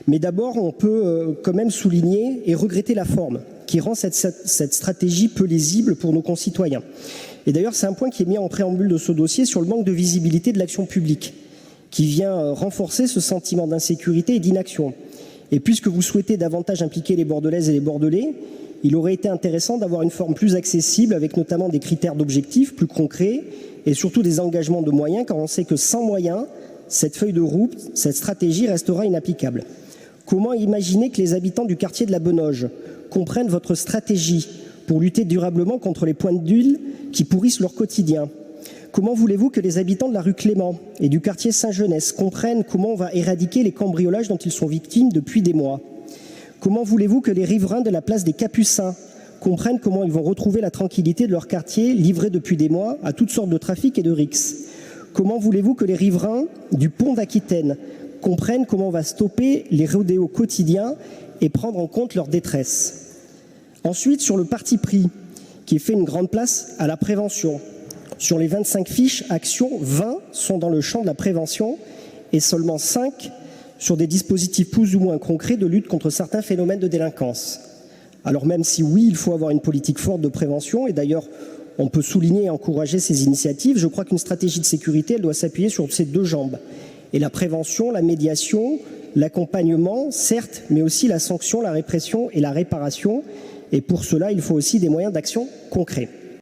Mais d'abord, on peut quand même souligner et regretter la forme qui rend cette stratégie peu lisible pour nos concitoyens. Et d'ailleurs, c'est un point qui est mis en préambule de ce dossier sur le manque de visibilité de l'action publique, qui vient renforcer ce sentiment d'insécurité et d'inaction. Et puisque vous souhaitez davantage impliquer les Bordelaises et les Bordelais, il aurait été intéressant d'avoir une forme plus accessible, avec notamment des critères d'objectifs plus concrets et surtout des engagements de moyens, car on sait que sans moyens, cette feuille de route, cette stratégie restera inapplicable. Comment imaginer que les habitants du quartier de la Benoge comprennent votre stratégie pour lutter durablement contre les points d'huile qui pourrissent leur quotidien? Comment voulez-vous que les habitants de la rue Clément et du quartier Saint-Genès comprennent comment on va éradiquer les cambriolages dont ils sont victimes depuis des mois? Comment voulez-vous que les riverains de la place des Capucins comprennent comment ils vont retrouver la tranquillité de leur quartier livré depuis des mois à toutes sortes de trafics et de rixes? Comment voulez-vous que les riverains du pont d'Aquitaine comprennent comment on va stopper les rodéos quotidiens et prendre en compte leur détresse? Ensuite, sur le parti pris, qui fait une grande place à la prévention. Sur les 25 fiches actions, 20 sont dans le champ de la prévention et seulement 5 sur des dispositifs plus ou moins concrets de lutte contre certains phénomènes de délinquance. Alors même si oui, il faut avoir une politique forte de prévention, et d'ailleurs on peut souligner et encourager ces initiatives, je crois qu'une stratégie de sécurité, elle doit s'appuyer sur ces deux jambes. Et la prévention, la médiation, l'accompagnement, certes, mais aussi la sanction, la répression et la réparation. Et pour cela, il faut aussi des moyens d'action concrets.